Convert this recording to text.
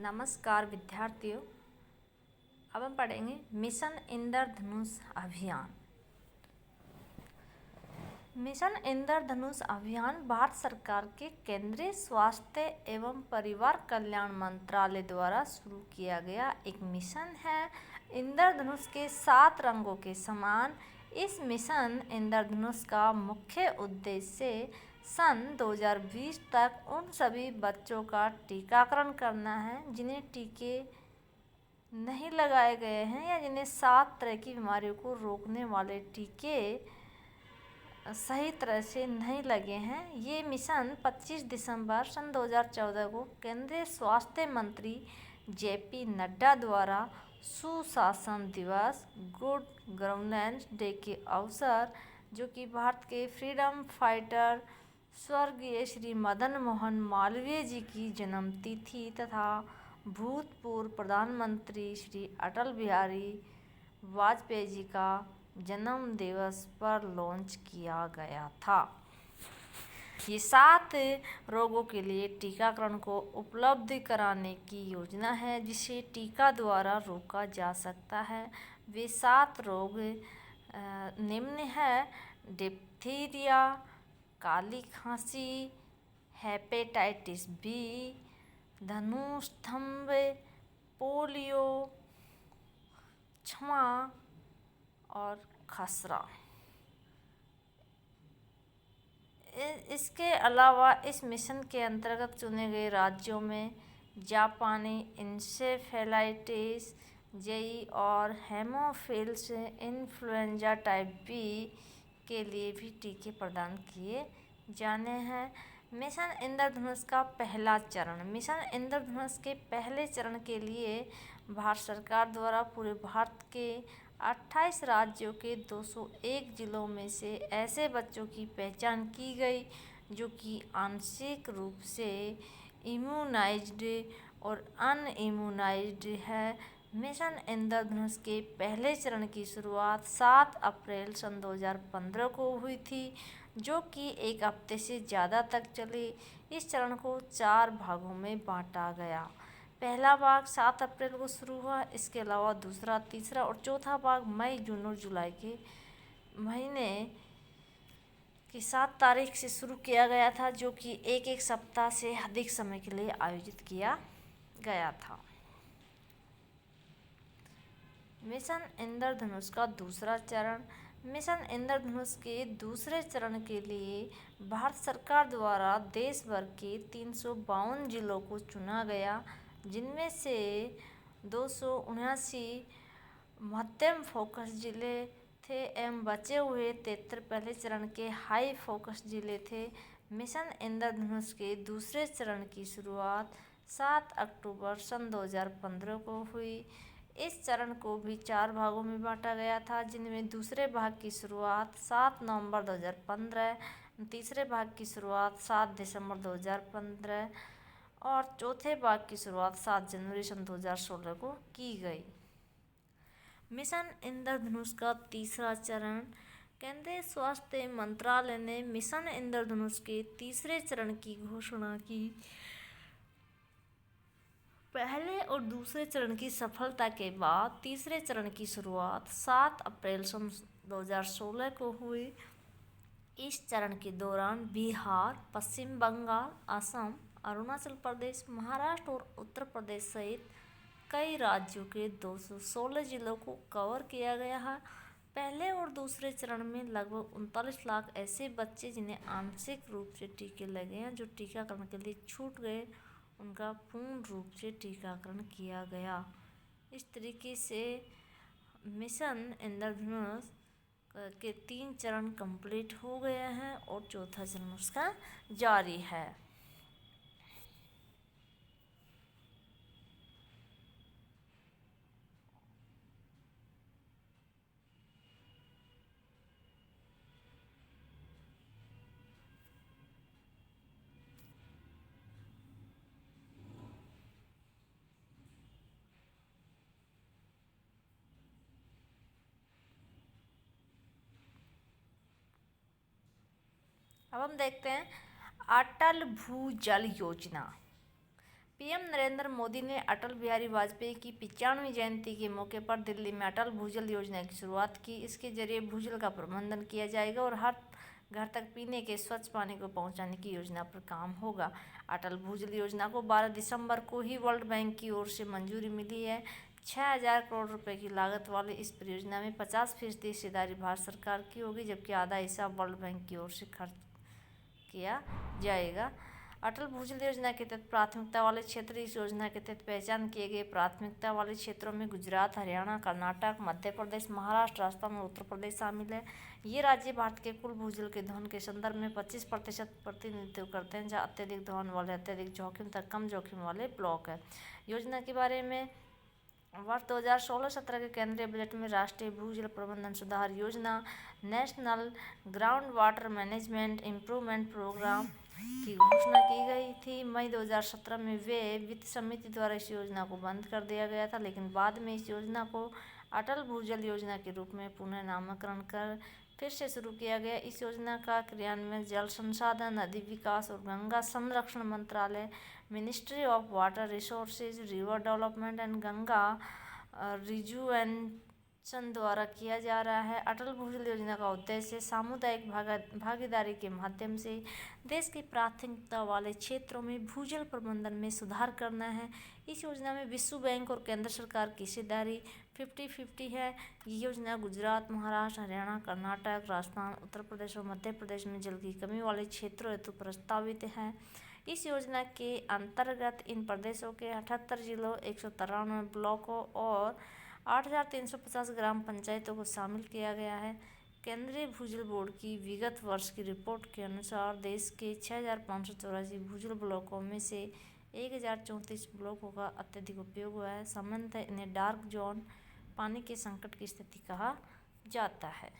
नमस्कार विद्यार्थियों। अब हम पढ़ेंगे मिशन इंद्रधनुष अभियान। मिशन इंद्रधनुष अभियान भारत सरकार के केंद्रीय स्वास्थ्य एवं परिवार कल्याण मंत्रालय द्वारा शुरू किया गया एक मिशन है। इंद्रधनुष के 7 रंगों के समान इस मिशन इंद्रधनुष का मुख्य उद्देश्य सन 2020 तक उन सभी बच्चों का टीकाकरण करना है जिन्हें टीके नहीं लगाए गए हैं या जिन्हें 7 तरह की बीमारियों को रोकने वाले टीके सही तरह से नहीं लगे हैं। ये मिशन 25 दिसंबर सन 2014 को केंद्रीय स्वास्थ्य मंत्री जेपी नड्डा द्वारा सुशासन दिवस गुड गवर्नेंस डे के अवसर, जो कि भारत के फ्रीडम फाइटर स्वर्गीय श्री मदन मोहन मालवीय जी की जन्मतिथि तथा भूतपूर्व प्रधानमंत्री श्री अटल बिहारी वाजपेयी जी का जन्म दिवस पर लॉन्च किया गया था। ये 7 रोगों के लिए टीकाकरण को उपलब्ध कराने की योजना है जिसे टीका द्वारा रोका जा सकता है। वे 7 रोग निम्न है: डिप्थीरिया, काली खांसी, हेपेटाइटिस बी, धनुस्तंभ, पोलियो, छमा और खसरा। इसके अलावा इस मिशन के अंतर्गत चुने गए राज्यों में जापानी इंसेफेलाइटिस, जेई और हेमोफिल्स इन्फ्लुएंजा टाइप बी के लिए भी टीके प्रदान किए जाने हैं। मिशन इंद्रधनुष का पहला चरण। मिशन इंद्रधनुष के पहले चरण के लिए भारत सरकार द्वारा पूरे भारत के 28 राज्यों के 201 जिलों में से ऐसे बच्चों की पहचान की गई जो कि आंशिक रूप से इम्यूनाइज्ड और अनइम्यूनाइज्ड है। मिशन इंद्रधनुष के पहले चरण की शुरुआत 7 अप्रैल सन 2015 को हुई थी, जो कि 1 हफ्ते से ज़्यादा तक चली। इस चरण को 4 भागों में बांटा गया। पहला भाग 7 अप्रैल को शुरू हुआ। इसके अलावा दूसरा, तीसरा और चौथा भाग मई, जून और जुलाई के महीने की 7 तारीख से शुरू किया गया था, जो कि एक सप्ताह से अधिक समय के लिए आयोजित किया गया था। मिशन इंद्रधनुष का दूसरा चरण। मिशन इंद्रधनुष के दूसरे चरण के लिए भारत सरकार द्वारा देश भर के 352 जिलों को चुना गया, जिनमें से 279 मध्यम फोकस जिले थे एवं बचे हुए 73 पहले चरण के हाई फोकस जिले थे। मिशन इंद्रधनुष के दूसरे चरण की शुरुआत 7 अक्टूबर सन 2015 को हुई। इस चरण को भी 4 भागों में बांटा गया था, जिनमें दूसरे भाग की शुरुआत 7 नवंबर 2015, तीसरे भाग की शुरुआत 7 दिसंबर 2015 और चौथे भाग की शुरुआत 7 जनवरी सन 2016 को की गई। मिशन इंद्रधनुष का तीसरा चरण। केंद्रीय स्वास्थ्य मंत्रालय ने मिशन इंद्रधनुष के तीसरे चरण की घोषणा की। पहले और दूसरे चरण की सफलता के बाद तीसरे चरण की शुरुआत 7 अप्रैल सन 2016 को हुई। इस चरण के दौरान बिहार, पश्चिम बंगाल, असम, अरुणाचल प्रदेश, महाराष्ट्र और उत्तर प्रदेश सहित कई राज्यों के 216 जिलों को कवर किया गया है। पहले और दूसरे चरण में लगभग 39 लाख ऐसे बच्चे जिन्हें आंशिक रूप से टीके लगे हैं, जो टीकाकरण के लिए छूट गए, उनका पूर्ण रूप से टीकाकरण किया गया। इस तरीके से मिशन इंद्रधनुष के 3 चरण कंप्लीट हो गए हैं और चौथा चरण उसका जारी है। अब हम देखते हैं अटल भूजल योजना। पीएम नरेंद्र मोदी ने अटल बिहारी वाजपेयी की 95वीं जयंती के मौके पर दिल्ली में अटल भूजल योजना की शुरुआत की। इसके जरिए भूजल का प्रबंधन किया जाएगा और हर घर तक पीने के स्वच्छ पानी को पहुंचाने की योजना पर काम होगा। अटल भूजल योजना को 12 दिसंबर को ही वर्ल्ड बैंक की ओर से मंजूरी मिली है। 6,000 करोड़ रुपए की लागत वाली इस परियोजना में 50% हिस्सेदारी भारत सरकार की होगी, जबकि आधा हिस्सा वर्ल्ड बैंक की ओर से खर्च किया जाएगा। अटल भूजल योजना के तहत प्राथमिकता वाले क्षेत्र। इस योजना के तहत पहचान किए गए प्राथमिकता वाले क्षेत्रों में गुजरात, हरियाणा, कर्नाटक, मध्य प्रदेश, महाराष्ट्र, राजस्थान और उत्तर प्रदेश शामिल है। ये राज्य भारत के कुल भूजल के दोहन के संदर्भ में 25% प्रतिनिधित्व करते हैं, जहाँ अत्यधिक दोहन वाले, अत्यधिक जोखिम तक कम जोखिम वाले ब्लॉक है। योजना के बारे में वर्ष 2016-17 के केंद्रीय बजट में राष्ट्रीय भूजल प्रबंधन सुधार योजना, national ground water management improvement programme की घोषणा की गई थी। मई 2017 में व्यय वित्त समिति द्वारा इस योजना को बंद कर दिया गया था, लेकिन बाद में इस योजना को अटल भूजल योजना के रूप में पुनः नामकरण कर फिर से शुरू किया गया। इस योजना का क्रियान्वयन जल संसाधन, नदी विकास और गंगा संरक्षण मंत्रालय, ministry of water resources, river development and Ganga rejuvenation द्वारा किया जा रहा है। अटल भूजल योजना का उद्देश्य सामुदायिक भागीदारी के माध्यम से देश के प्राथमिकता वाले क्षेत्रों में भूजल प्रबंधन में सुधार करना है। इस योजना में विश्व बैंक और केंद्र सरकार की हिस्सेदारी 50-50 है। ये योजना गुजरात, महाराष्ट्र, हरियाणा, कर्नाटक, राजस्थान, उत्तर प्रदेश और मध्य प्रदेश में जल की कमी वाले क्षेत्रों हेतु प्रस्तावित है। इस योजना के अंतर्गत इन प्रदेशों के 78 जिलों, 193 ब्लॉकों और 8,350 ग्राम पंचायतों को शामिल किया गया है। केंद्रीय भूजल बोर्ड की विगत वर्ष की रिपोर्ट के अनुसार देश के 6,584 भूजल ब्लॉकों में से 1,034 ब्लॉकों का अत्यधिक उपयोग हुआ है। सामान्यतः इन्हें डार्क जोन, पानी के संकट की स्थिति कहा जाता है।